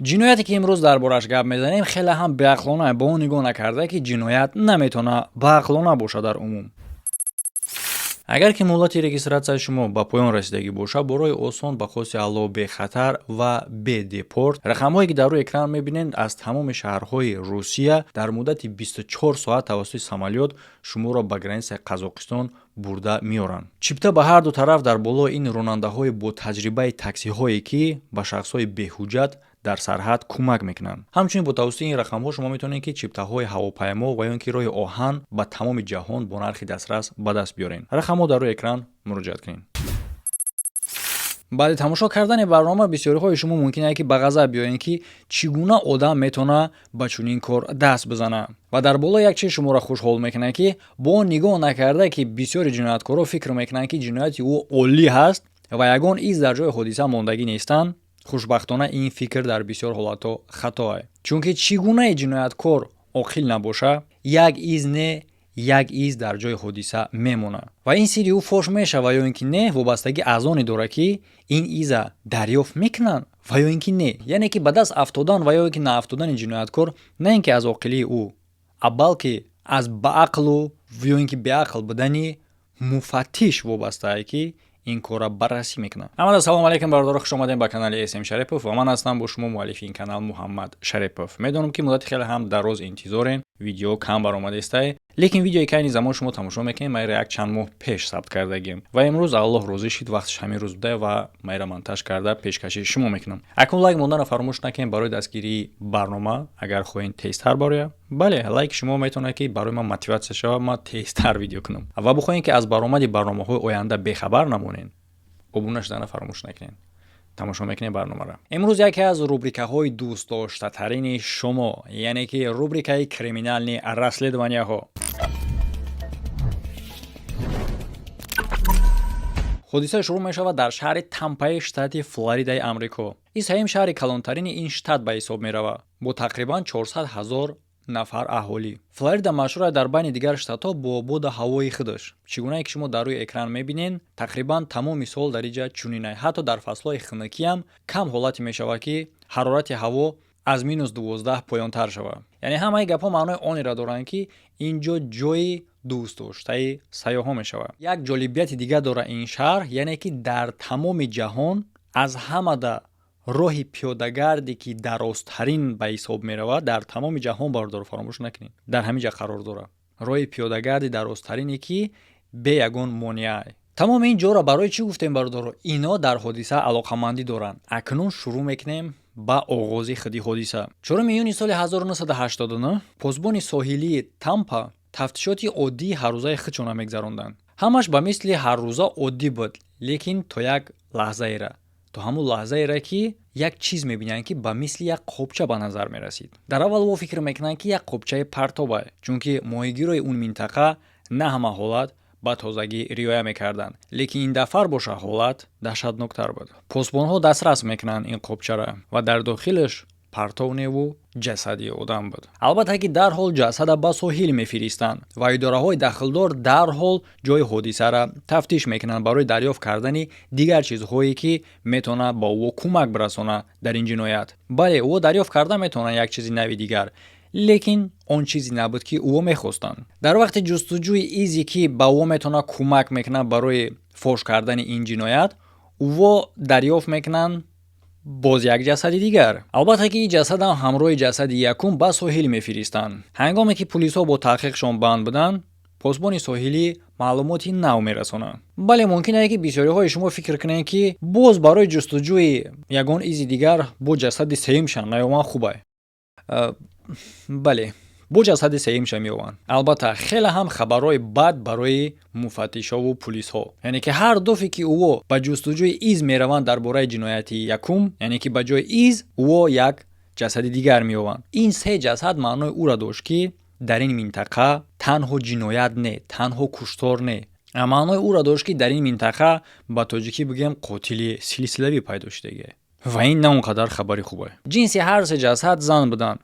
جنایتی که امروز دربارش گپ میزنیم خیلی هم بی‌عقلانه به اون نگاه نکرده که جنایت نمیتونه بی‌عقلانه باشه در عموم. اگر که مهلت رجیستراسیای شما به پایان رسیدگی باشه، برای آسان به خاص علاوه به خطر و به دیپورت، رقم‌هایی که در روی اکران می‌بینید از تمام شهرهای روسیه در مدت 24 ساعت توسط سامالیات شما را به گرنس قزاقستان برده میارن. چیپتا به هر دو طرف در بالای این راننده‌های با تجربه تاکسی‌هایی که به شخص‌های بی‌حجت در سرحد کمک میکنن. همچنین با توسط این رقم‌ها شما میتونید که چیپتاهای هواپیما و یا اینکه راه آهن به تمام جهان با نرخ دسترس به دست بیارین. رقم‌ها در روی اکران مراجعه کنین. بعد تماشا کردن برنامه بسیاری‌های شما ممکنه که به غضب بیاین که چگونه آدم میتونه به چنین کار دست بزنه و در بالا یک چیز شما را خوشحال میکنه که با نگاه نکرده که بسیاری جنایتکارا فکر میکنن که جنایت او عالی هست و یگان ایز در جای حادثه ماندگی نیستن. خوشبختانه این فکر در بسیار حالت‌ها خطا است، چون که چگونه جنایتکار عاقل نباشه یک ایز نه یک ایز در جای حادثه میمونه و این سری او فاش میشه و یا اینکه نه وابستگی از آن داره که این ایز دریافت میکنن و یا اینکه نه، یعنی که به دست افتادن و یا اینکه نه افتادن جنایتکار نه اینکه از عقلی او بلکه از بعقل و یا اینکه بیعقل بدنی مفتش وابسته است که این کارا بررسی میکنه. اما سلام علیکم برادر، خوش اومدین به کانال اسم شریپوف و من هستم با شما مؤلف این کانال محمد شریپوف. میدونم که مدت خیلی هم دراز انتظارین، ویدیو کم برآمده است، لیکن ویدیویی که این زمان شما تماشا میکنین من یک چند ماه پیش ثبت کردگیم و امروز الله روزی شد وقتش همین روز بوده و من را مونتاژ کرده پیشکشی شما میکنم. اکنون لایک موندن فراموش نکنین برای دستگیری برنامه. اگر خواهین تیزتر باره بله لایک شما میتونه که برای من موتیواسیون شه ما تیزتر ویدیو کنم و بخواین که از برنامه‌های آینده بخبر نمونین ابونه شدن فراموش نکنین. تماشا میکنین برنامه را. امروز یکی از روبریک‌های دوست داشته ترین شما، یعنی که روبریکای کریمینالنی расследования‌ها. حادثه شروع می شود در شهر تامپای شتات فلوریدای آمریکا. این سومین شهر کلانترین این شتات به حساب می رود با تقریبا 400,000 نفر اهالی. فلوریدا مشهور در بین دیگر شتات‌ها با باد هوای خودش. چگونه که شما در روی اکران می‌بینید تقریبا تمام سال در اینجا چنینه. حتی در فصل‌های خنکی هم کم حالتی می‌شود که حرارت هوا از -12 پایین‌تر شود. یعنی همه گپ‌ها معنای آن را دارند که اینجا جای دوست داشته سیاحان می‌شود. یک جالبیت دیگه داره این شهر، یعنی که در تمام جهان از همه راه پیاده‌گردی که درازترین به حساب می‌رود در تمام جهان باردار فراموش نکنید در همین جا قرار داره. راه پیاده‌گردی درازترینی که به یگان مانع. تمام این جا را برای چی گفتیم باردار؟ اینا در حادثه علاقه‌مندی دارن. اکنون شروع می‌کنیم با آغاز خودی حادثه. 4 میلیون سال 1989 پاسبان ساحلی تامپا تفتیشاتی عادی هر روزه خودشون می‌گذراندن. همش به مثل هر روزه عادی بود، لیکن تا یک لحظه را تو همون لحظه را که یک چیز میبینن که به مثل یک قبچه به نظر میرسید. در اول او فکر میکنن که یک قبچه پرتابه، چون که ماهیگیرای اون منطقه نه همه حالت با تازگی رعایت میکردن، لیکن این دفعه باشه حالت دهشتناکتر بود. پاسبان‌ها دسترس میکنن این قبچه را و در داخلش پرتونه و جسدی آدم بود. البته که در حال جسد به ساحل میفرستند و اداره‌های داخلدار در حال جای حادثه را تفتیش میکنند برای دریافت کردن دیگر چیزهایی که میتونه با او کمک برسونه در این جنایت. بله او دریافت کرده میتونه یک چیزی نوی دیگر، لیکن اون چیزی نبود که او میخواستن. در وقت جستجوی ایزی که با او میتونه کمک میکنه برای فاش کردن این جنایت، او دریافت میکنن باز یک جسد دیگر. البته که این جسد هم همراه جسد یکم به ساحل میفرستند. هنگامی که پلیس‌ها با تحقیقشون بند بودن، پاسبان ساحلی معلوماتی نو میرسونه. بله ممکنه که بسیاری‌های شما فکر کنین که باز برای جستجوی یگان ایزی دیگر با جسد سیم شن نیومد خوبه. بله با جسد سیم شمیوان. البته خیلی هم خبرهای بد برای مفتشا و پلیس ها، یعنی که هر دفعه که او به جستجوی ایز میروند درباره جنایت یکم، یعنی که به جای ایز او یک جسد دیگر میوان. این سه جسد معنای او را داشت که در این منطقه تنها جنایت نه، تنها کشتار نه، اما معنای او را داشت که در این منطقه با تاجیکی بگیم قاتل سلسله‌ای پیدا شده و این نه اونقدر خبری خوبه. جنس هر سه جسد زن بودن.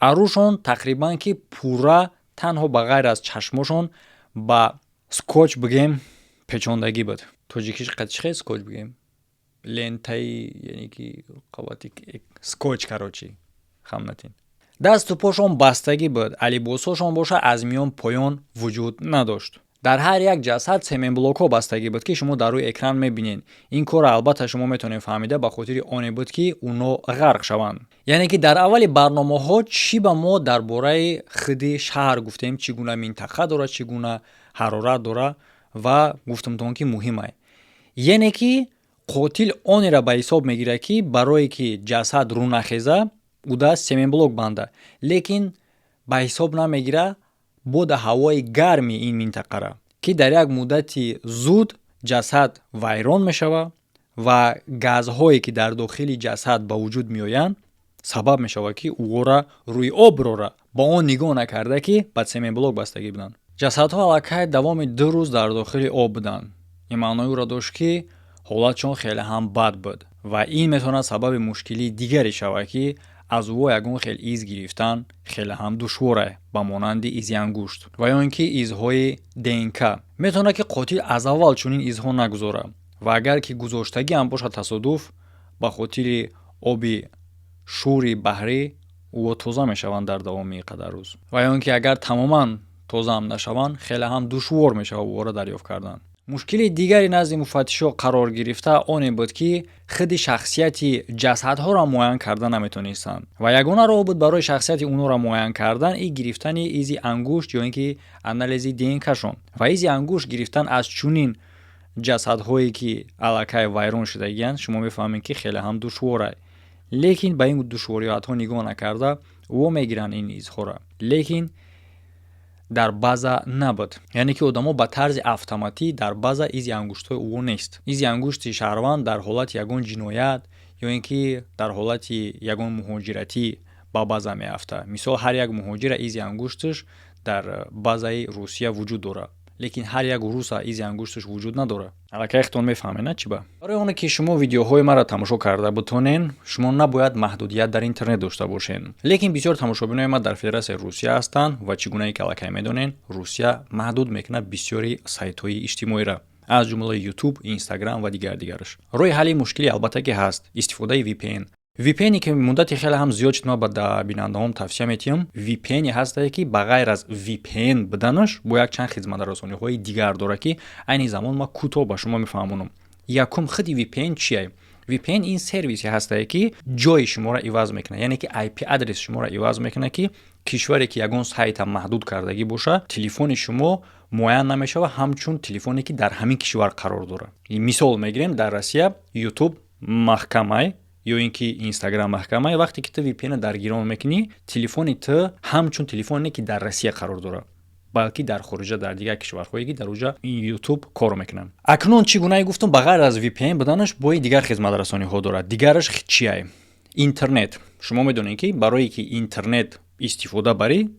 اروشون تقریبا که پورا تنها بغیر از چشمشون با سکوچ بگیم پیچاندگی بود. توجیکیش قدش خیلی سکوچ بگیم لنتای، یعنی که قواتی скотч короче хамнатин. дасту пошон бастагӣ буд, алибосошон боша аз миён поён вуҷуд надошт. дар ҳар як ҷасад семенблокҳо бастагӣ буд, ки шумо дар рӯи экран мебинед. ин кор албатта шумо метавонед фаҳмида ба хотири оне буд, ки унҳо ғарқ шаванд. яъне ки дар аввали барномаҳо чӣ ба мо дар бораи хиди шаҳр гуфтем, чӣ гуна минтақа дорад, чӣ гуна ҳарорат дорад ва гуфтамтон ки муҳим аст. яъне ки қотил онеро ба ҳисоб мегирад, ки барое ки ҷасад рӯ нахеза уда семенблок банда, лекин ба ҳисоб намегира бода ҳавои гарми ин минтақара, ки дар як муддати зуд ҷасад вайрон мешавад ва газҳое ки дар дохили ҷасад ба вуҷуд меоянд сабаб мешавад, ки ӯро рӯи оброра ба он нигоҳ накарда, ки ба семенблок бастагӣ буданд. ҷасадҳо аллакай давоми 2 рӯз дар дохили об буданд. ин маънои ӯро дошт, ки ҳолатшон хеле ҳам бад буд ва ин метавонад сабаби мушкилии дигаре шавад, ки аз ӯ ягон хел из гирифтан хеле ҳам душвор аст, ба монанди изи ангушт ва ё ин ки изҳои ДНК. метавонад, ки қотил аз аввал чунин изҳо нагузорад ва агар ки гузоштагӣ ҳам бошад тасодуф, ба хотири оби шӯри баҳрӣ ӯ тоза мешаванд дар давоми қадар рӯз ва ё ин ки агар тамоман тоза ҳам нашаванд, хеле ҳам душвор мешавад ӯро дарёфт кардан. мушкили дигари назди муфаттишо қарор гирифта оне буд, ки хиди шахсияти ҷасадҳоро муайян карда наметонистанд ва ягона роҳ буд барои шахсияти онҳоро муайян кардан ин гирифтани изи ангушт ё ин ки анализи ДНКшон ва изи ангушт гирифтан аз чунин ҷасадҳое ки аллакай вайрон шудагиянд шумо мефаҳмед, ки хеле ҳам душвор аст. лекин ба ин душвориятҳо нигоҳ накарда ӯ мегиранд ин изҳоро, лекин дар база набуд. яъне ки одамо ба тарзи автоматӣ дар база изи ангуштҳои ӯ нест. изи ангушти шаҳрванд дар ҳолати ягон ҷиноят ё ин ки дар ҳолати ягон муҳоҷиратӣ ба база меафта. мисол ҳар як муҳоҷира изи ангушташ дар базаи Русия вуҷуд дорад, лекин ҳар як руса изи ангушташ вуҷуд надорад. аллакай ихтон мефаҳмед, на чӣ ба? барои оне ки шумо видеоҳои маро тамошо карда бутонен, шумо набояд маҳдудият дар интернет дошта бошед. лекин бисёр тамошобинои ма дар Федератсияи Русия ҳастанд ва чӣ гунае ки аллакай медонен, Русия маҳдуд мекунад бисёри сайтҳои иҷтимоиро, аз ҷумла YouTube, Instagram ва дигараш. роҳи ҳалли мушкилӣ албатта ки ҳаст, истифодаи VPN. VPN-и ки муддати хеле ҳам зиёд шуд ма ба бинандаҳом тавсия метиҳам, VPN-и ҳастае ки ба ғайр аз VPN буданаш бо якчанд хизматрасониҳои дигар дорад, ки айни замон ма кӯтоҳ ба шумо мефаҳмонам. якум хиди VPN чие? VPN ин сервисе ҳастае ки ҷои шуморо иваз мекунад, яъне ки IP адреси шуморо иваз мекунад, ки кишваре ки ягон сайта маҳдуд кардагӣ боша, телефони шумо муайян намешавад ҳамчун телефоне ки дар ҳамин кишвар қарор дорад. мисол мегирем, дар Россия YouTube маҳкамай ё ин ки Instagram маҳкамай, вақте ки ту VPN даргирон мекунӣ, телефони ту ҳамчун телефоне ки дар Россия қарор дорад, балки дар хориҷа дар дигар кишварҳое ки дар уҷа YouTube кор мекунанд. акнун чӣ гунае гуфтам, ба ғайр аз VPN буданаш бои дигар хизматрасониҳо дорад. дигараш чие? интернет. шумо медонед, ки барое ки интернет истифода барӣ,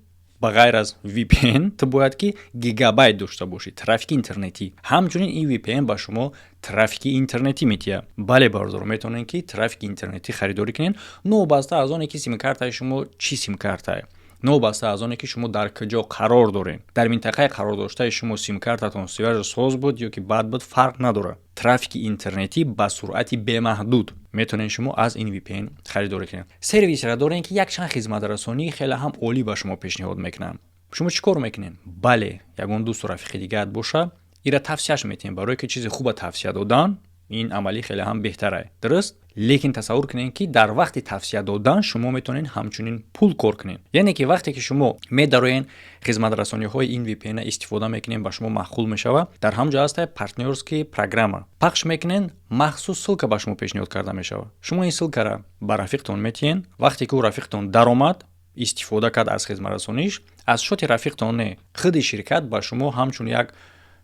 ба ғайр аз VPN ту бояд ки гигабайт дошта бошӣ, трафики интернетӣ. ҳамчунин ин VPN ба шумо трафики интернетӣ метиҳад. бале бардор, метавонед ки трафики интернетӣ харидорӣ кунед, новобаста аз оне ки симкартаи шумо чӣ симкартае, новобаста аз оне ки шумо дар куҷо қарор доред. дар минтақаи қарор доштаи шумо симкартатон свяжсоз буд ё ки бад буд, фарқ надорад. трафики интернетӣ ба суръати бемаҳдуд метавонед шумо аз ин VPN харидорӣ кунед. сервисеро дорем, ки якчанд хизматрасонии хеле ҳам олӣ ба шумо пешниҳод мекунанд. шумо чӣ кор мекунед? бале, ягон дӯсту рафиқи дигаат боша, ира тавсияш метиҳем. барое ки чизи хуба тавсия додан, ин амалӣ хеле ҳам беҳтар аст, дуруст? лекин тасаввур кунед, ки дар вақти тавсия додан шумо метавонед ҳамчунин пул кор кунед. яъне ки вақте ки шумо медароен хизматрасониҳои ин VPN истифода мекунед, ба шумо маъқул мешавад, дар ҳамҷо ҳаст партнёрские программа пахш мекунед, махсус ссилка ба шумо пешниҳод карда мешавад. шумо ин ссилкаро ба рафиқтон метиҳед, вақте ки ӯ рафиқтон даромад истифода кард аз хизматрасониш, аз шоти рафиқтон не, хиди ширкат ба шумо ҳамчун як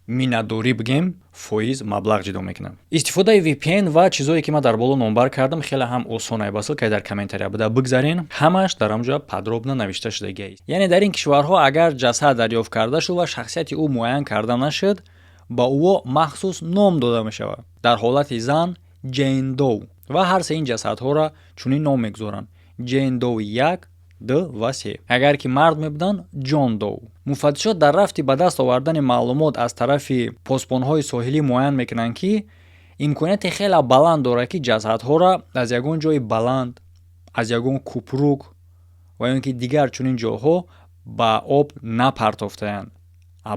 миннатдорӣ бигем фоиз маблағ ҷидо мекунам. истифодаи VPN ва чизое ки ман дар боло номбар кардам хеле ҳам осон аст. ба ссилкаи дар комментария буда бигзарен, ҳамаш дар ҳамҷо подробно навишта шудагиаст. яъне дар ин кишварҳо агар ҷасад дарёфт карда шуд ва шахсияти ӯ муайян карда нашуд, ба ӯ махсус ном дода мешавад. дар ҳолати зан Jane Doe ва ҳар се ин ҷасадҳоро чунин ном мегузоранд: Jane Doe 1, 2 ва 3. агар ки мард мебуданд, John Doe. муфаттишот дар рафти ба даст овардани маълумот аз тарафи посбонҳои соҳилӣ муайян мекунанд, ки имконияти хеле баланд дорад, ки ҷасадҳоро аз ягон ҷои баланд аз ягон купрук ва ё ин ки дигар чунин ҷоҳо ба об напартофтаянд,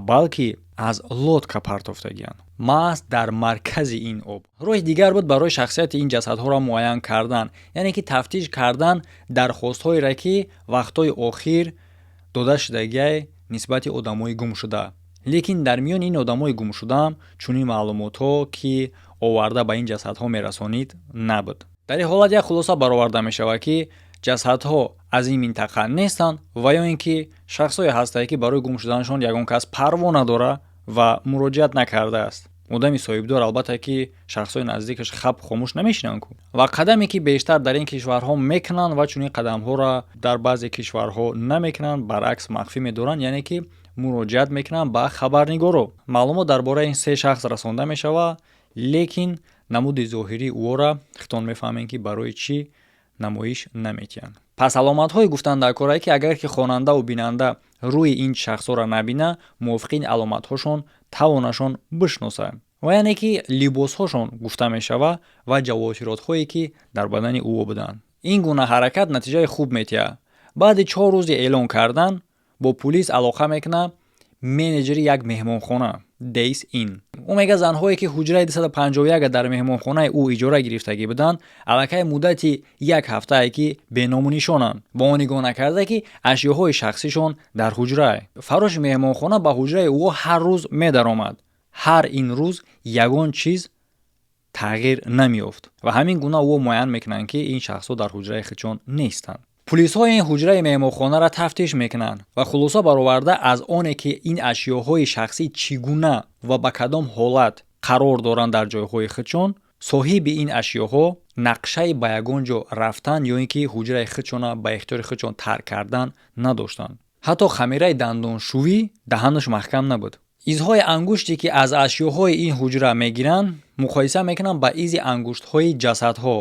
балки аз лодка партофтагиянд, маҳз дар маркази ин об. роҳи дигар буд барои шахсияти ин ҷасадҳоро муайян кардан, яъне ки тафтиш кардан дархостҳоеро ки вақтҳои охир дода шудагиай нисбати одамои гумшуда. лекин дар миёни ин одамои гумшудаам чунин маълумотҳо ки оварда ба ин ҷасадҳо мерасонид набуд. дар ин ҳолат як хулоса бароварда мешавад ки ҷасадҳо аз ин минтақа нестанд ва ё ин ки шахсое ҳастанд ки барои гум шуданашон ягон кас парво надора ва муроҷиат накардааст. одами соҳибдор албатта ки шахсои наздикаш хаб хомӯш намешинанд ку. ва қадаме ки бештар дар ин кишварҳо мекунанд ва чунин қадамҳоро дар баъзе кишварҳо намекунанд, баръакс махфӣ медоранд, яъне ки муроҷиат мекунанд ба хабарнигаро. маълумот дар бораи ин се шахс расонда мешавад, лекин намуди зоҳирии ӯро хитон мефаҳмем ки барои чӣ намоиш наметиҳанд. пас аломатҳои гуфтандакора ки агар ки хонандаву бинанда рӯи ин шахсҳоро набина, мувофиқи ин аломатҳошон тавонашон бишносад. ва яъне ки либосҳошон гуфта мешавад ва ҷавоҳиротҳое ки дар бадани ӯ буданд. ин гуна ҳаракат натиҷаи хуб метиҳад. баъди 4 рӯзи эълон кардан бо пулис алоқа мекунад менеҷери як меҳмонхона Days Inn. ӯ мега занҳое ки ҳуҷраи 251 дар меҳмонхонаи ӯ иҷора гирифтагӣ буданд, аллакай муддати як ҳафтае ки беному нишонанд, бо он нигоҳ накарда ки ашёҳои шахсишон дар ҳуҷрае. фароши меҳмонхона ба ҳуҷраи ӯ ҳар рӯз медаромад. ҳар ин рӯз ягон чиз тағйир намеёфт ва ҳамин гуна ӯ муайян мекунанд ки ин шахсҳо дар ҳуҷраи худшон нестанд. пулисҳо ин ҳуҷраи меҳмонхонаро тафтиш мекунанд ва хулоса бароварда аз оне ки ин ашёҳои шахсӣ чӣ гуна ва ба кадом ҳолат қарор доранд дар ҷойҳои худшон, соҳиби ин ашёҳо нақшаи ба ягон ҷо рафтан ё ин ки ҳуҷраи худшонро ба ихтиёри худшон тарк кардан надоштанд. ҳатто хамираи дандоншӯвӣ даҳанаш маҳкам набуд. изҳои ангуште ки аз ашёҳои ин ҳуҷра мегиранд муқоиса мекунанд ба изи ангуштҳои ҷасадҳо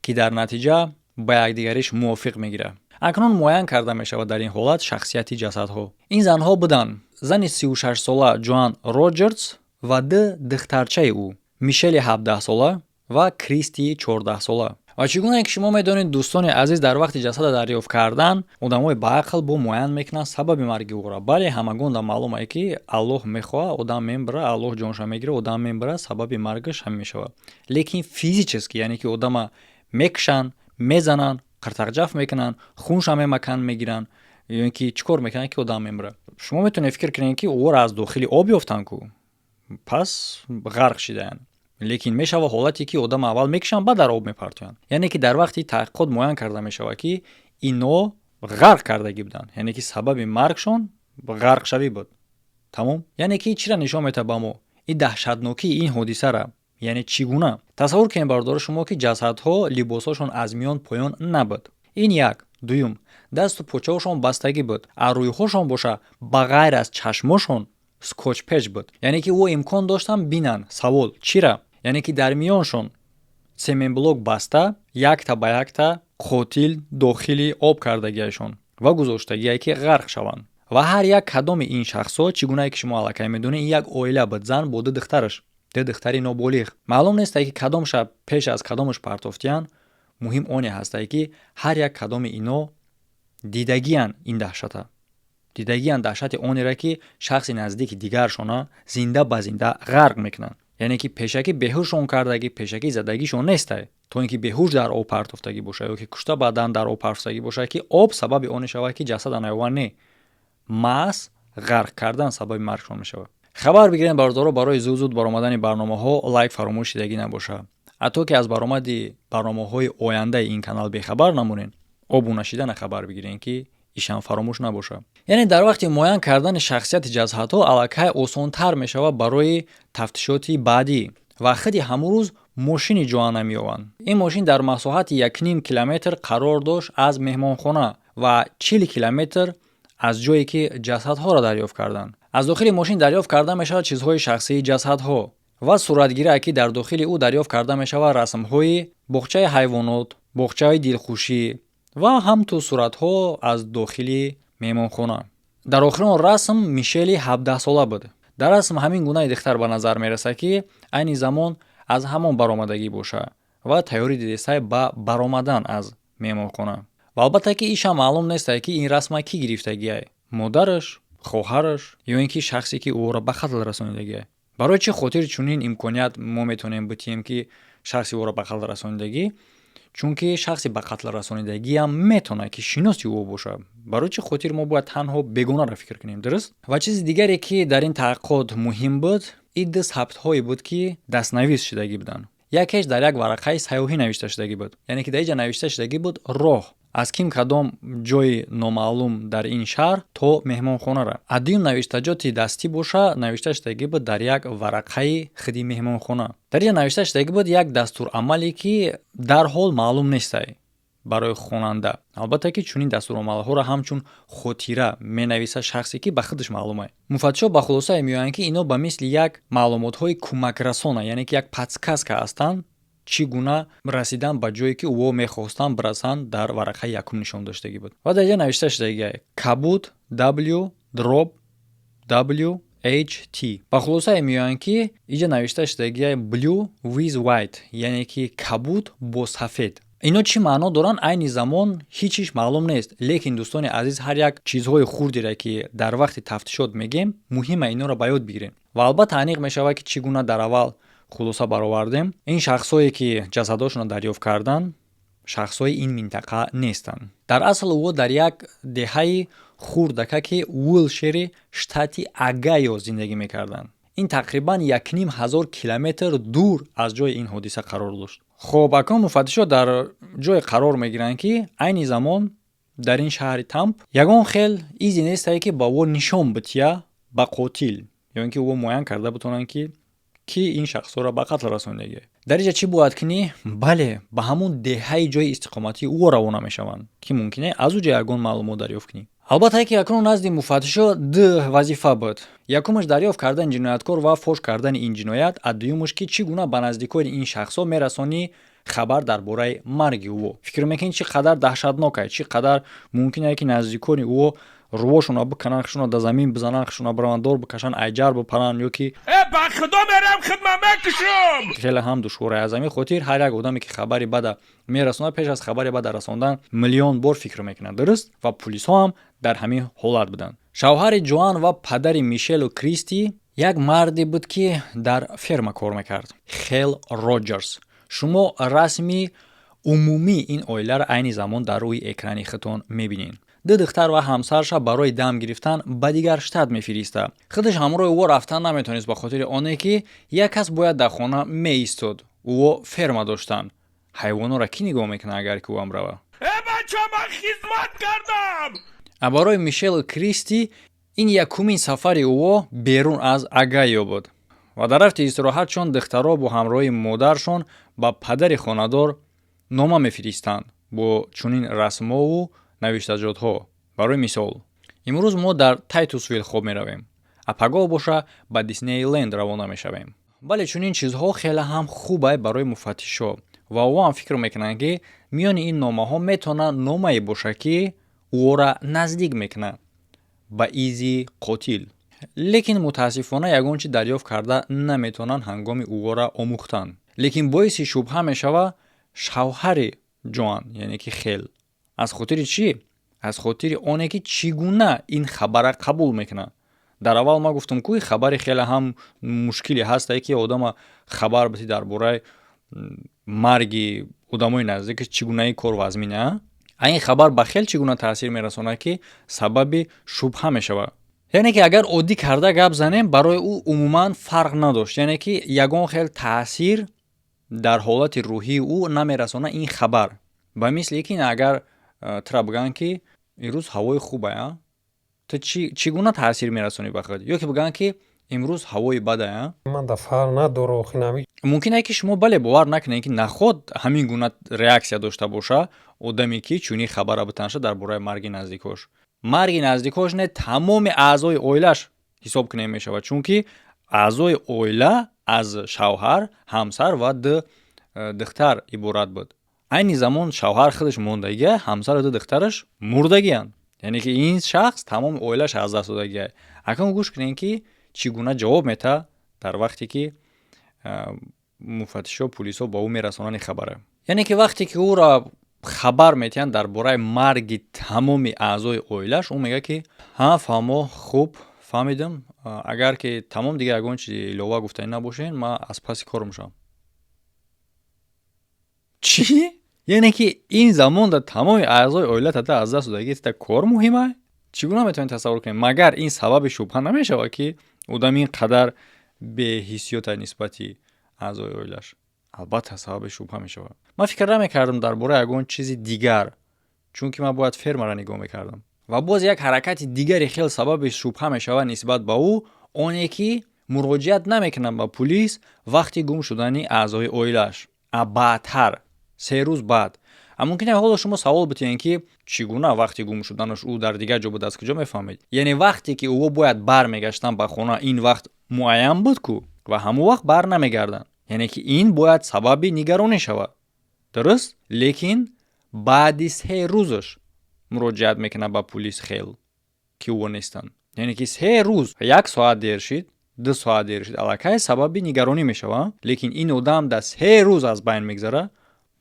ки дар натиҷа ба якдигариш мувофиқ мегирад. акнун муайян карда мешавад дар ин ҳолат шахсияти ҷасадҳо. ин занҳо буданд зани 36-сола Ҷоан Роҷерс ва ду духтарчаи ӯ, Мишели 17 сола ва Кристи 14 сола. ва чӣ гуна ки шумо медонед дӯстони азиз, дар вақти ҷасада дарёфт кардан одамои баақл бо муайян мекунанд сабаби марги ӯро. бале ҳамагонда маълуме ки Аллоҳ мехоҳад одам мебира, Аллоҳ ҷонша мегира, одам мебира, сабаби маргаш ҳам мешавад. лекин физически, яъне ки одама мекушанд, мезананд, қиртақҷаф мекунанд, хунша мемаканд мегиранд, ё ин ки чӣ кор мекунанд ки одам мемира. шумо метавонед фикр кунед ки ӯро аз дохили об ёфтанд ку, пас ғарқ шидаанд. лекин мешавад ҳолате ки одам аввал мекушанд баъд дар об мепартоянд. яъне ки дар вақти таҳқиқот муайян карда мешавад ки ино ғарқ кардагӣ буданд, яъне ки сабаби маргшон ғарқшавӣ буд. тамом. яъне ки чиро нишон метавад ба мо ин даҳшатнокии ин ҳодисара, яъне чӣ гуна. тасаввур кунед бардори шумо ки ҷасадҳо либосҳошон аз миён поён набуд. ин як. дуюм, дасту почаҳошон бастагӣ буд. аз рӯйҳошон боша ба ғайр аз чашмошон скотчпеч буд. яъне ки ӯ имкон доштанд бинанд. савол чира? яъне ки дар миёншон семенблок баста якта ба якта қотил дохили об кардагиашон ва гузоштагие ки ғарқ шаванд. ва ҳар як кадоми ин шахсҳо чӣ гунае ки шумо аллакай медонед, ин як оила буд, зан бо ду духтараш, ду духтари ноболиғ. маълум нест ки кадом шаб пеш аз кадомаш партофтиянд. муҳим оне ҳастае ки ҳар як кадоми ино дидагиянд ин даҳшата. дидагиянд даҳшати онеро ки шахси наздики дигаршона зинда ба зинда ғарқ мекунанд. яъне ки пешакӣ беҳушон кардагӣ, пешакӣ задагишон нестай, то ин ки беҳуш дар об партофтагӣ бошад ё ки кушта баъдан дар об партофтагӣ бошад ки об сабаби он мешавад ки ҷасада наёвар не, маҳз ғарқ кардан сабаби маргшон мешавад. хабар бигирен бардоро барои зуд баромадани барномаҳо лайк фаромӯш шидагӣ набошад. ҳатто ки аз баромади барномаҳои ояндаи ин канал бехабар намонед, обуна шидана хабар бигирен ки ишам фаромӯш набошад. яъне дар вақти муайян кардани шахсияти ҷасадҳо аллакай осонтар мешавад барои тафтишоти баъдӣ. ва худи ҳамон рӯз мошини Ҷоанна меёванд. ин мошин дар масоҳати 1.5 километр қарор дошт аз меҳмонхона ва 40 километр аз ҷое ки ҷасадҳоро дарёфт карданд. аз дохили мошин дарёфт карда мешавад чизҳои шахсии ҷасадҳо ва суратгирае ки дар дохили ӯ дарёфт карда мешавад расмҳои боғчаи ҳайвонот, боғчаи дилхушӣ ва ҳамту суратҳо аз дохили меҳмонхона. дар охири он расм Мишели 17 сола буд. дар расм ҳамин гунаи духтар ба назар мерасад ки айни замон аз ҳамон баромадагӣ бошад ва тайёрӣ дидистай ба баромадан аз меҳмонхона. ва албатта ки иш ҳам маълум нест ки ин расма кӣ гирифтагиай, модараш, хоҳараш ё ин ки шахсе ки ӯро ба қатл расонидагиай. барои чӣ хотир чунин имконият мо метавонем битиҳем ки шахси ӯро ба қатл расонидагӣ, чунки шахси ба қатл расонидагӣ ҳам метавонад ки шиноси ӯ бошад. барои чӣ хотир мо бояд танҳо бегонаро фикр кунем, дуруст? ва чизи дигаре ки дар ин таҳқиқот муҳим буд, ин ду сабтҳое буд ки дастнавис шудагӣ буданд. якеш дар як варақаи сайёҳӣ навишта шудагӣ буд, яъне ки дар инҷа навишта шудагӣ буд роҳ аз ким кадом ҷои номаълум дар ин шаҳр то меҳмонхонара. Адюм навиштаҷоти дастӣ боша навишта шудагӣ буд дар як варақаи худи меҳмонхона. Дар инҷа навишта шудагӣ буд як дастурамале ки дарҳол маълум нестай барои хонанда. албатта ки чунин дастурамалҳоро ҳамчун хотира менависад шахсе ки ба худаш маълумай. муфаттишо ба хулосае меоянд ки ино ба мисли як маълумотҳои кӯмакрасона, яъне ки як подсказка ҳастанд чӣ гуна расидан ба ҷое ки ӯҳо мехостанд бирасанд дар варақаи якум нишон доштагӣ буд. ва дар инҷа навишта шудагиай кабуд w drop w h t. ба хулосае меоянд ки инҷа навишта шудагиай blue with white, яъне ки кабуд бо сафед. ино чӣ маъно доранд айни замон ҳичиш маълум нест, лекин дӯстони азиз ҳар як чизҳои хурдере ки дар вақти тафтишот мегем муҳима иноро ба ёд бигирем. ва албатта аниқ мешавад ки чӣ гуна дар аввал хулоса баровардем, ин шахсое ки ҷасадҳошонро дарёфт карданд шахсои ин минтақа нестанд. дар асл ӯ дар як деҳаи хурдакаки уилшери штати огайо зиндагӣ мекарданд. ин тақрибан 1500 километр дур аз ҷои ин ҳодиса қарор дошт. хоб акнун муфаттишо дар ҷое қарор мегиранд ки айни замон дар ин шаҳри Тамп ягон хел изе нестае ки ба ӯ нишон бития ба қотил, ё ин ки ӯ муайян карда битонанд ки ин шахсҳоро ба қатл расонидагӣ. дар инҷа чӣ бояд кунӣ? бале ба ҳамун деҳаи ҷои истиқоматии ӯ равона мешаванд ки мумкин е аз ӯ ҷо ягон маълумот дарёфт кунӣ. албатта ки акнун назди муфаттишо ду вазифа буд. якумаш дарёфт кардани ҷинояткор ва фош кардани ин ҷиноят, а дуюмаш ки чӣ гуна ба наздикони ин шахсҳо мерасонӣ хабар дар бораи марги ӯ. фикр мекунед чӣ қадар таҳшатнок аст, чӣ қадар мумкин аст ки наздикони ӯ рувошона бикананд, хишона дар замин бизананд, хишона браванд дор бикашанд, айҷар бипаранд ё ки ба худо мерам хидмат мекушам. хеле ҳам душвор аст. аз ҳамин хотир ҳар як одаме ки хабари бада мерасонад пеш аз хабари бада расондан миллион бор фикр мекунад, дуруст? ва пулисҳо ҳам дар ҳамин ҳолат буданд. шавҳари Ҷоан ва падари Мишелу Кристи як марде буд ки дар ферма кор мекард. Хел Роҷерс. шумо расми умумии ин оиларо айни замон дар рӯи экрани худтон мебинед. ду духтар ва ҳамсараша барои дам гирифтан ба дигар штат мефириста. худаш ҳамроҳи ӯ рафтан наметавонист ба хотири оне ки як кас бояд дар хона меистод. ӯ ферма доштанд. ҳайвонора кӣ нигоҳ мекунад агар ки ӯ ҳам рава? бача ман хизмат кардам. барои Мишел Кристи ин якумин сафари ӯ берун аз Огайо буд. ва дар рафти истироҳат чун духтаро бо ҳамроҳи модаршон ба падари хонадор нома мефиристанд бо чунин расмову навиштаҷотҳо. барои мисол имрӯз мо дар Тайтусвил хоб меравем, а пагоҳ боша ба Диснейленд равона мешавем. бале чунин чизҳо хеле ҳам хуб аст барои муфаттишо ва ӯ ҳам фикр мекунанд ки миёни ин номаҳо метавонад номае боша ки ӯро наздик мекунад ба изи қотил. лекин мутаассифона ягон чиз дарёфт карда наметавонанд ҳангоми ӯро омӯхтанд. лекин боиси шубҳа мешавад шавҳари Ҷоан, яъне ки Хел. аз хотири чӣ? аз хотири оне ки чӣ гуна ин хабара қабул мекунад. дар аввал ман гуфтам ки хабари хеле ҳам мушкиле ҳастае ки одама хабар бити дар бораи марги одамои наздикаш чӣ гунаи кор вазмин а? ин хабар ба хел чӣ гуна таъсир мерасонад ки сабаби шубҳа мешавад. яъне ки агар оддӣ карда гап занем барои ӯ умуман фарқ надошт, яъне ки ягон хел таъсир дар ҳолати рӯҳии ӯ намерасонад ин хабар. ба мисли ки агар тра бигӯянд ки имрӯз ҳавои хуб ая, ту чӣ гуна таъсир мерасонӣ ба худ? ё ки бигӯянд ки имрӯз ҳавои бад ая, мумкин аст ки шумо бале бовар накунед ки наход ҳамин гуна реаксия дошта боша одаме ки чунин хабара битанаша дар бораи марги наздикош. марги наздикош не тамоми аъзои оилаш ҳисоб кунем мешавад, чунки аъзои оила аз шавҳар, ҳамсар ва ду духтар иборат буд. айни замон шавҳар худаш мондагия, ҳамсару ду духтараш мурдагиянд. яъне ки ин шахс тамоми оилаш аз даст додагия. акнун гӯш кунем ки чӣ гуна ҷавоб метаҳад дар вақте ки муфаттишо пулисҳо ба ӯ мерасонанд хабара. яъне ки вақте ки ӯро хабар метиҳанд дар бораи марги тамоми аъзои оилаш, ӯ мегӯяд ки ҳа фаҳмо хуб фаҳмидам, агар ки тамом дигар ягон чизи илова гуфтанӣ набошен, ман аз паси кор мешавам. чӣ? Яъне ки ин замонда тамоми аъзои оилатата аз даст додагӣ та кор муҳима? Чӣ гуна метавонед тасаввур кунед? Магар ин сабаби шубҳа намешавад, ки одам ин қадар беҳиссиёта нисбати аъзои оилаш? Албатта сабаби шубҳа мешавад. Ман фикр намекардам дар бораи ягон чизи дигар, чунки ман бояд фермаро нигоҳ мекардам. Ва боз як ҳаракати дигари хел сабаби шубҳа мешавад нисбат ба ӯ, оне ки муроҷиат намекунад ба пулис вақти гум шудани аъзои оилаш. Баъдтар 3 рӯз баъд. Мумкин аст ҳоло шумо савол битиҳед ки чӣ гуна вақти гум шуданаш ӯ дар дигар ҷо буд, аз куҷо мефаҳмед? Яъне вақте ки ӯ бояд бармегаштанд ба хона, ин вақт муайян буд ку ва ҳамон вақт бар намегарданд. Яъне ки ин бояд сабаби нигаронӣ шавад. Дуруст? Лекин баъди 3 рӯзаш муроҷиат мекунад ба пулис хел ки ӯ нестанд. Яъне ки 3 рӯз, 1 соат дер шид, 2 соат дер шид, аллакай сабаби нигаронӣ мешавад. Лекин ин одам да 3 рӯз аз байн мегзара,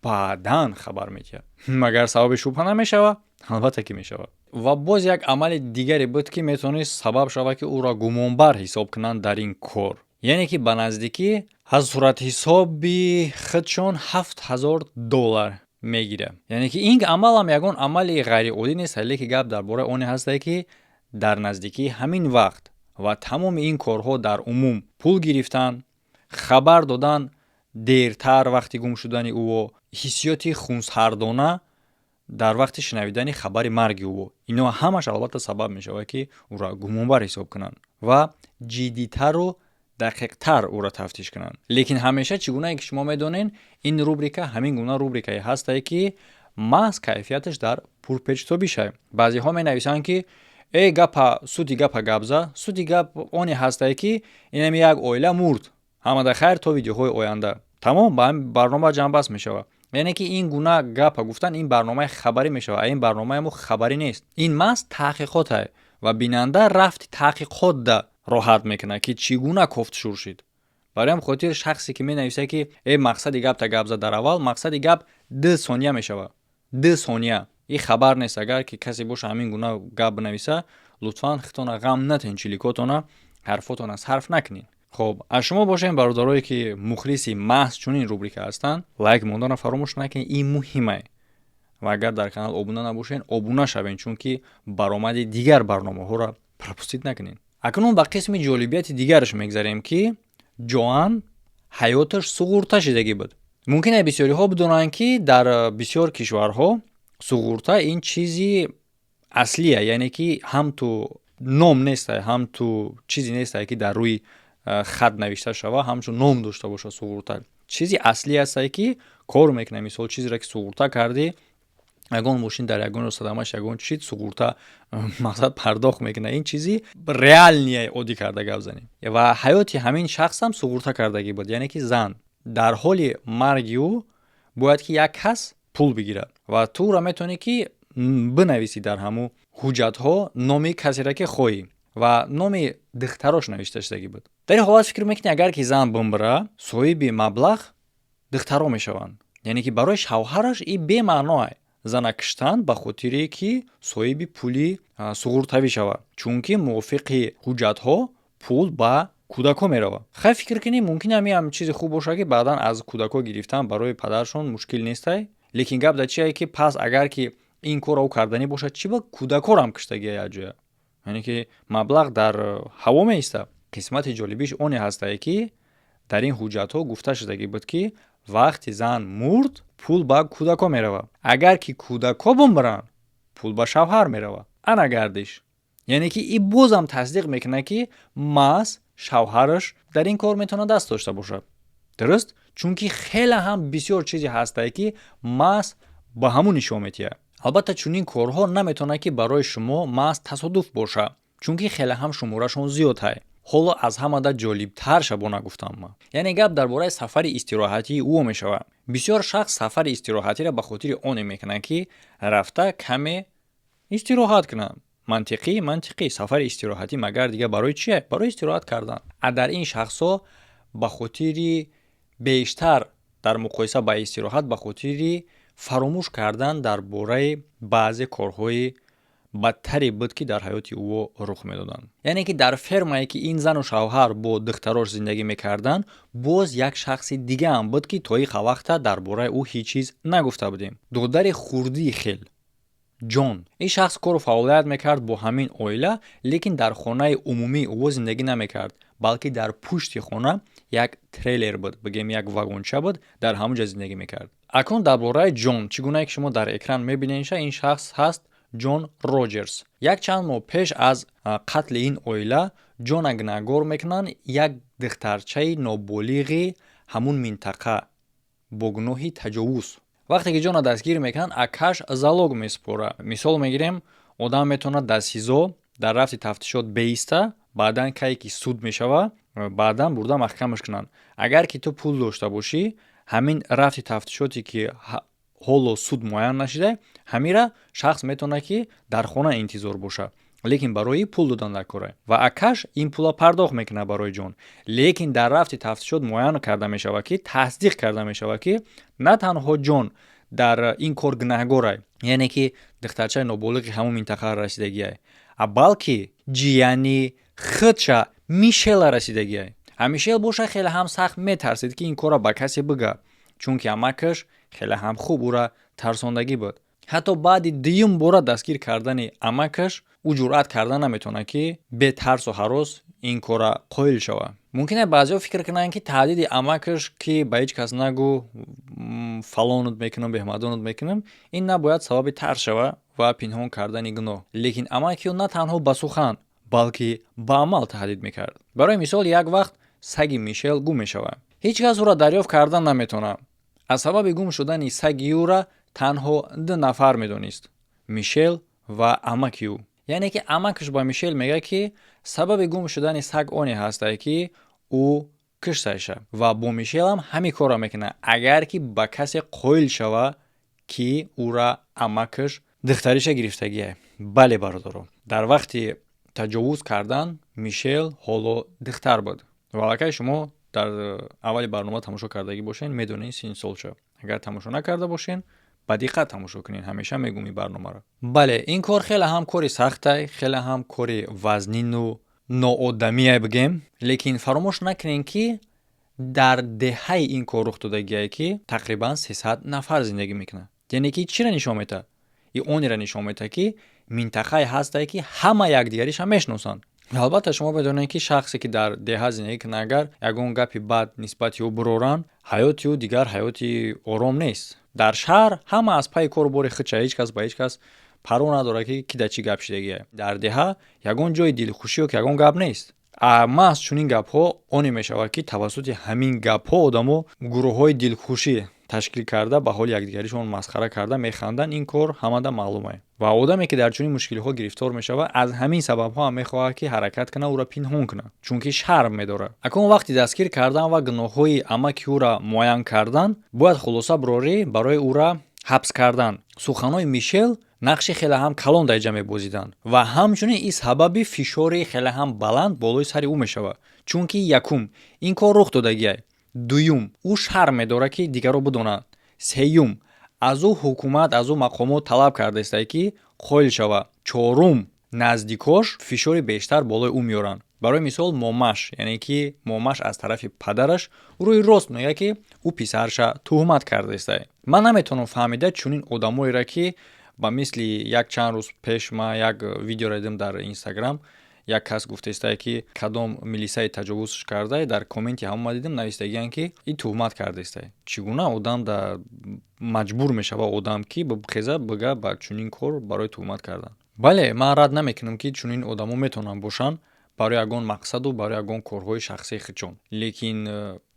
баъдан хабар медиҳад. Магар сабаби шубҳа намешавад? Албатта ки мешавад. Ва боз як амали дигаре буд ки метавонист сабаб шавад ки ӯро гумонбар ҳисоб кунанд дар ин кор. Яъне ки ба наздикӣ аз суратҳисоби худшон $7000 мегирад. Яъне ки ин амалам ягон амали ғайриоддӣ нест, лекин гап дар бораи оне ҳастад ки дар наздикии ҳамин вақт ва тамоми ин корҳо дар умум пул гирифтан, хабар додан дертар вақти гум шудани ӯ, ҳиссиёти хунсардона дар вақти шунавидани хабари марги ӯ. Ино ҳамаш албатта сабаб мешавад ки ӯро гумонбар ҳисоб кунанд ва ҷиддитару дақиқтар ӯро тафтиш кунанд. Лекин ҳамеша чӣ гунае ки шумо медонед, ин рубрика ҳамин гуна рубрикае ҳастае ки маҳз кайфияташ дар пурпечтобӣ шавад. Баъзеҳо менависанд ки гапа сути гапа гапза, сути гап оне ҳастае ки инами як оила мурд. Ҳамада хайр то видеоҳои оянда. Тамом, ба ҳамин барнома ҷамъбаст мешавад. Яъне ки ин гуна гапа гуфтан ин барномаи хабарӣ мешавад. Ин барномаи хабарӣ нест. Ин маҳз таҳқиқоте ва бинанда рафти таҳқиқот да роҳат мекунад ки чӣ гуна кофтшур шид. Барои ҳам хотир шахсе ки менависад ки мақсади гапта гапза дар аввал, мақсади гап 2 сония мешавад. 2 сония. ин хабар нест. Агар ки касе боша ҳамин гуна гап бинависа, лутфан хитона ғам натен, чиликотона ҳарфотона сарф накунед. خب از شما باشین برادرایی که مخلصی محض چنین روبریکه هستن، لایک موندن فراموش نکنید، این مهمه. و اگر در کانال ابونه نباشین ابونه شوین، چون که برآمد دیگر برنامه‌ها را پرپوستید نکنین. اکنون به قسم جالبیت دیگرش میگذاریم که جوان حیاتش سقورتا شدگی بود. ممکنه بسیاری ها بدونن که در بسیار کشورها سقورتا این چیزی اصلیه، یعنی که هم تو نام نیست، هم تو چیزی نیست که در روی خط نوشته شود، همچون نام داشته باشه. سقورتا چیزی اصلی است که کار میکنه. مثلا چیزی را که سقورتا کردی، یگان ماشین در یگان صدمش یگان چیز سقورتا مقصد پرداخت میکنه. این چیزی ریال نیه عادی کرده گپ زنیم. و حیاتی همین شخص هم سقورتا کردگی بود، یعنی که زن در حال مرگ او باید که یک کس پول بگیرد و تو را میتونی که بنویسی در همو حجت ها نام کسی را که خواهی و نام دختراش نوشته شدگی بود. در این حالت فکر میکنی اگر که زن بمبره صاحب مبلغ دخترها میشوند، یعنی که برای شوهرش این بی معناه زن کشتن به خاطری که صاحب پولی سقورتوی شود، چون که موافق حجت ها پول با کودکا میروه. خیلی فکر کنی ممکنه هم چیز خوب باشه که بعداً از کودکا گرفتن برای پدرشون مشکل نیسته، لیکن گپ در چیه که پس اگر که این کارو کردنی باشه چی با کودکا هم کشتگی یاجوه، یعنی که مبلغ در هوا میسته. قسمت جالبیش اونی هسته که در این حجت ها گفته شدگی بود که وقتی زن مرد پول با کودکا میروه، اگر که کودکا بمرن پول با شوهر میروه. انا گردش، یعنی که این بازم تصدیق میکنه که ماس شوهرش در این کار میتونه دست داشته باشه. درست؟ چون که خیلی هم بسیار چیزی هسته که ماس با همون نشون میده. البته چون این کارها نمیتونه که برای شما ماس تصادف باشه، چون که خیلی هم شمارشون زیاده. حالا از همه دا جالب‌تر شبانه گفتم ما. یعنی گپ درباره سفر استراحتی او میشوه. بسیار شخص سفر استراحتی را به خاطر آن میکنن که رفته کمی استراحت کنن. منطقی سفر استراحتی مگر دیگه برای چیه؟ برای استراحت کردن. در این شخصا به خاطر بیشتر در مقایسه با استراحت به خاطر фаромӯш кардан дар бораи баъзе корҳои бадтаре буд ки дар ҳаёти ӯ рух медоданд. Яъне ки дар фермае ки ин зану шавҳар бо духтарош зиндагӣ мекарданд, боз як шахси дигаам буд ки то иқавақта дар бораи ӯ ҳеҷ чиз нагуфта будем. Додари хурдии хел ҷон. Ин шахс кору фаъолият мекард бо ҳамин оила, лекин дар хонаи умумии ӯ зиндагӣ намекард, балки дар пушти хона як трейлер буд, бигем як вагонча буд, дар ҳамон ҷо зиндагӣ мекард. Акнун дар бораи Ҷон, чӣ гуна ки шумо дар экран мебинед, ин шахс ҳаст Ҷон Роҷерс. Як чанд моҳ пеш аз қатли ин оила, Ҷона гунаҳгор мекунанд як духтарчаи ноболиғи ҳамун минтақа бо гуноҳи таҷовуз. вақте ки ҷона дастгир мекунанд, акаш залог месупора. мисол мегирем, одам метавонад дар СИЗО дар рафти тафтишот беиста, баъдан кае ки суд мешава, баъдан бурда маҳкамаш кунанд. агар ки ту пул дошта бошӣ, ҳамин рафти тафтишоте ки ҳоло суд муайян нашуда, ҳамира шахс метавонад ки дар хона интизор боша, лекин барои пул додан дар кора. ва акаш ин пула пардохт мекунад барои Ҷон, лекин дар рафти тафтишот муайян карда мешава ки тасдиқ карда мешава ки на танҳо Ҷон дар ин кор гунаҳгорай, яъне ки духтарчаи ноболиғи ҳамон минтақаро расидагиай, балки ҷияни худша Мишела расидагиай. Мишел боша хеле ҳам сахт метарсид ки ин кора ба касе бига, чунки амакаш хеле ҳам хуб ӯра тарсондагӣ буд. ҳатто баъди дуюм бора дастгир кардани амакаш, ӯ ҷуръат карда наметавонад ки бе тарсу ҳарос ин кора қоил шава. мумкин аст баъзеҳо фикр кунанд ки таҳдиди амакаш ки ба ҳеҷ кас нагӯ, фалонут мекунам, беҳмадонут мекунам, ин набояд сабаби тарс шава ва пинҳон кардани гуноҳ. лекин амаки ӯ на танҳо ба сухан, балки ба амал таҳдид мекард. барои мисол, як вақт саги Мишел гум мешавад. ҳеҷ кас ӯро дарёфт карда наметавонад. аз сабаби гум шудани саги ӯра танҳо ду нафар медонист: Мишел ва амаки ӯ. яъне ки амакаш ба Мишел мегӯяд ки сабаби гум шудани саг оне ҳастад ки ӯ кушташа, ва бо Мишел ҳам ҳамин корро мекунад, агар ки ба касе қоил шава ки ӯра амакаш духтариша гирифтагиай. бале бародаро, дар вақти таҷовуз кардан Мишел ҳоло духтар буд. валакай шумо дар аввали барнома тамошо кардагӣ бошен, медонед син солша. агар тамошо накарда бошен, ба диққат тамошо кунед. ҳамеша мегӯм ин барномаро. бале, ин кор хеле ҳам кори сахтай, хеле ҳам кори вазнину ноодамие бигем, лекин фаромӯш накунем ки дар деҳаи ин кор рух додагие ки тақрибан 300 нафар зиндагӣ мекунад. яъне ки чиро нишон метавад? ин онеро нишон метавад ки минтақае ҳастае ки ҳама якдигариша мешиносанд. албатта шумо медонед ки шахсе ки дар деҳа зиндагӣ кунад, агар ягон гапи бад нисбати ӯ буроранд, ҳаёти ӯ дигар ҳаёти ором нест. дар шаҳр ҳама аз пайи кору бори худша, ҳеҷ кас ба ҳеҷ кас парво надорад ки ки дар чӣ гап шидагиай. дар деҳа ягон ҷои дилхушӣ ёки ягон гап нест. маҳз чунин гапҳо оне мешавад ки тавассути ҳамин гапҳо одамо гурӯҳҳои дилхушӣ ташкил карда ба ҳоли якдигаришон масхара карда механданд. ин кор ҳамада маълум аст. ва одаме ки дар чунин мушкилиҳо гирифтор мешавад, аз ҳамин сабабҳо ҳам мехоҳад ки ҳаракат кунад, ӯро пинҳон кунад, чунки шарм медорад. акнун вақти дастгир кардан ва гуноҳҳои амаки ӯра муайян кардан, бояд хулоса бурорӣ барои ӯра ҳабс кардан. суханҳои Мишел нақши хеле ҳам калон дар ин ҷо мебозиданд ва ҳамчунин ин сабаби фишори хеле ҳам баланд болои сари ӯ мешавад, чунки якум, ин кор рух додагиай. дуюм, ӯ шарм медорад ки дигарро бидонад. сеюм, аз ӯ ҳукумат, аз ӯ мақомот талаб кардааст ки қоил шава. чорум, наздикош фишори бештар болои ӯ меоранд. барои мисол, момаш, яъне ки момаш аз тарафи падараш рӯи рост мегӯяд ки ӯ писараша тӯҳмат кардааст. ман наметавонам фаҳмида чунин одамоеро ки ба мисли як чанд рӯз пеш ман як видеоро дидам дар Инстаграм, як кас гуфтааст ки кадом милисаи таҷовузш карда, дар комменти ҳамон дидам навистагианд ки ин тӯҳмат кардааст. чӣ гуна одам маҷбур мешава одам ки бихеза бига ба чунин кор барои тӯҳмат кардан. бале, ман рад намекунам ки чунин одамо метавонанд бошанд барои ягон мақсаду барои ягон корҳои шахсии худшон. лекин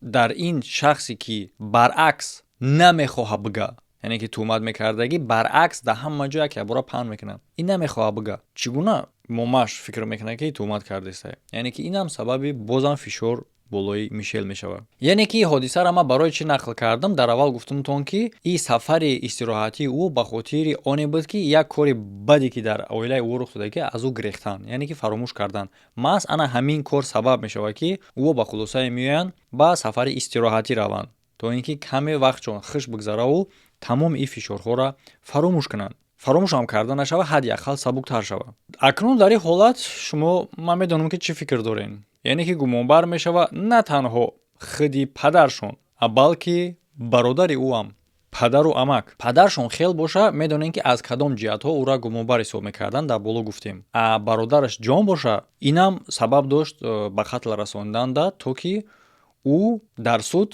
дар ин шахсе ки баръакс намехоҳа бига, яъне ки тӯҳмат мекардагӣ, баръакс дар ҳама ҷо як бора паҳн мекунад. ин намехоҳа бига. чӣ гуна момаш фикр мекунад ки тӯҳмат кардааст? яъне ки инам сабаби бозам фишор болои Мишел мешавад. яъне ки ҳодисаро ман барои чӣ нақл кардам? дар аввал гуфтамтон ки ин сафари истироҳатии ӯ ба хотири оне буд ки як кори баде ки дар оилаи ӯ рух додагӣ аз ӯ гирехтан, яъне ки фаромӯш кардан. маҳз ана ҳамин кор сабаб мешавад ки ӯ ба хулосае меоянд ба сафари истироҳатӣ раванд, то ин ки каме вақтчон хуш бигзараву тамом ин фишорҳоро фаромӯш кунанд. фаромӯш ҳам карда нашава, ҳад яхал сабуктар шава. Акнун дар ин ҳолат шумо ман медонам ки чӣ фикр дорен. Яъне ки гумонбар мешава на танҳо худи падаршон, балки бародари ӯ ҳам, падару амак. Падаршон хел боша, медонем ки аз кадом ҷиҳатҳо ӯро гумонбар ҳисоб мекарданд, дар боло гуфтем. Бародараш ҷон боша, инам сабаб дошт ба қатл расонданда, то ки ӯ дар суд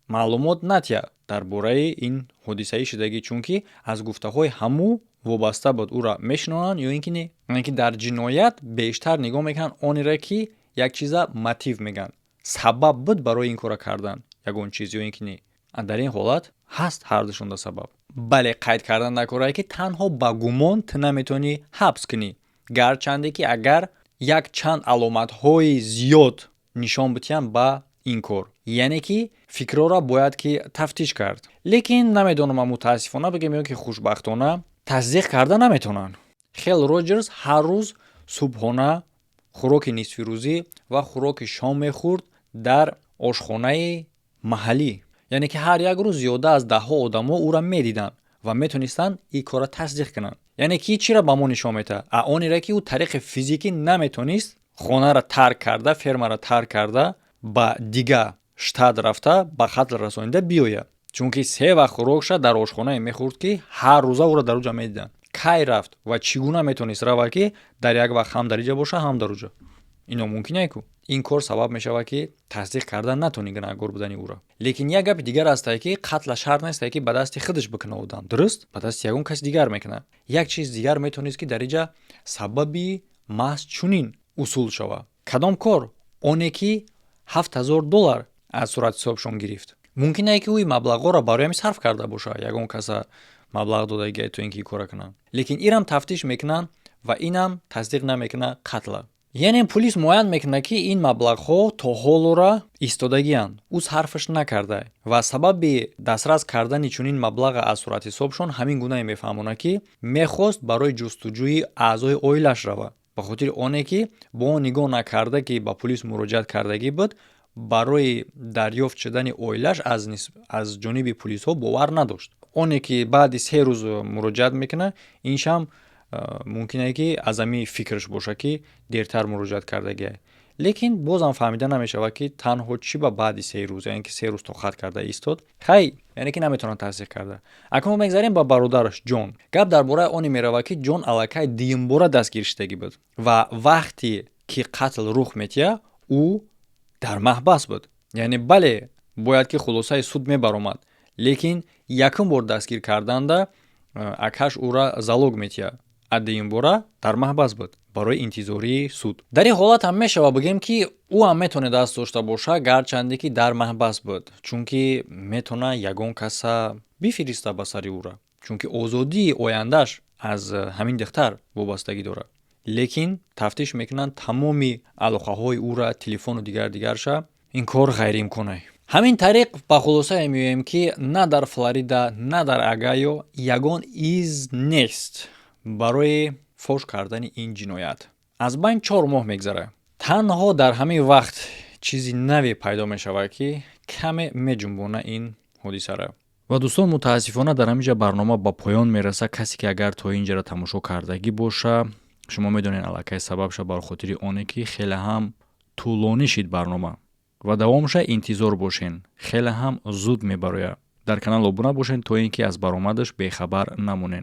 маълумот натия дар бораи ин ҳодисаи шудагӣ, чунки аз гуфтаҳои ҳамӯ вобаста буд ӯро мешинонанд ё ин ки не. яъне ки дар ҷиноят бештар нигоҳ мекунанд онеро ки як чиза мотив мегӯянд, сабаб буд барои ин кора кардан ягон чиз ё ин ки не. дар ин ҳолат ҳаст ҳардушунда сабаб. бале қайд кардан дар корае ки танҳо ба гумон ту наметавонӣ ҳабс кунӣ, гарчанде ки агар як чанд аломатҳои зиёд нишон битиҳанд ба ин кор, яъне ки фикрора бояд ки тафтиш кард. лекин намедонам, мутаассифона бигем ё ки хушбахтона тасдиқ карда наметавонанд. Хел Роҷерс ҳар рӯз субҳона хӯроки нисфирӯзӣ ва хӯроки шом мехӯрд дар ошхонаи маҳаллӣ. яъне ки ҳар як рӯз зиёда аз 10 одамо ӯро медиданд ва метонистанд ин кора тасдиқ кунанд. яъне ки чиро ба мо нишон мета? онеро ки ӯ тариқи физикӣ наметонист хонаро тарк карда, фермаро тарк карда ба дигар штат рафта ба қатл расонида биёяд. чунки 3 вақт хӯрокша дар ошхонае мехӯрд ки ҳар рӯза ӯро дар уҷа медиданд. кай рафт ва чӣ гуна метавонист рава ки дар як вақт ҳам дар иҷа боша, ҳам дар уҷа? ино мумкине ку? ин кор сабаб мешава ки тасдиқ карда натавонӣ гунаҳгор будани ӯро. лекин як гапи дигар астае ки қатла шарт нест ки ба дасти худаш бикуна одам, дуруст? Ба дасти ягон каси дигар мекунад. як чиз дигар метавонист ки дар иҷа сабаби маҳз чунин усул шава. кадом кор? оне ки $7000 аз суратҳисобшон гирифт. мумкине ки ӯ маблағҳоро барои ҳамин сарф карда боша, ягон каса маблағ додагия то ин ки кора кунанд. лекин инам тафтиш мекунанд ва инам тасдиқ намекунад қатла. яъне пулис муайян мекунад ки ин маблағҳо то ҳолора истодагиянд, ӯ сарфаш накарда ва сабаби дастрас кардани чунин маблаға аз суратҳисобшон ҳамин гуна мефаҳмонад ки мехост барои ҷустуҷӯи аъзои оилаш рава. ба хотири оне ки бо он нигоҳ накарда ки ба пулис муроҷиат кардагӣ буд, барои дарёфт шудани оилаш аз ҷониби пулисҳо бовар надошт. оне ки баъди 3 рӯз муроҷиат мекунад, иншам мумкине ки аз ҳамин фикраш боша ки дертар муроҷиат кардагия. лекин бозам фаҳмида намешавад ки танҳо чӣ ба баъди 3 рӯз, яъне ки 3 рӯз тоқат карда истод, хай, яъне ки наметавонад тасдиқ карда. акнун мегзарем ба бародараш Ҷон. гап дар бораи оне меравад ки Ҷон аллакай дуюмбора дастгир шудагӣ буд ва вақте ки қатл рух метия, ӯ дар маҳбас буд. яъне бале бояд ки хулосаи суд мебаромад, лекин якум бор дастгир карданда акаш ӯро залог метия, а дуюмбора дар маҳбас буд барои интизории суд. дар ин ҳолат ҳам мешава бигем ки ӯ ҳам метавонад даст дошта боша, гарчанде ки дар маҳбас буд, чунки метавона ягон каса бифириста ба сари ӯра, чунки озодии ояндаш аз ҳамин духтар вобастагӣ дорад. лекин тафтиш мекунанд тамоми алоқаҳои ӯра, телефону дигарша, ин кор ғайриимконе. ҳамин тариқ ба хулосае меоем ки на дар Флорида, на дар Огайо ягон из нест барои фош кардани ин ҷиноят. аз байн 4 моҳ мегзарад. танҳо дар ҳамин вақт чизи наве пайдо мешавад ки каме меҷунбона ин ҳодисара. ва дӯстон, мутаассифона дар ҳаминҷа барнома ба поён мераса. касе ки агар то инҷаро тамошо кардагӣ боша, шумо медонед аллакай сабабша бар хотири оне ки хеле ҳам тӯлонӣ шид барнома ва давомша интизор бошен, хеле ҳам зуд мебарояд. дар канал обуна бошен то ин ки аз баромадаш бехабар намонен.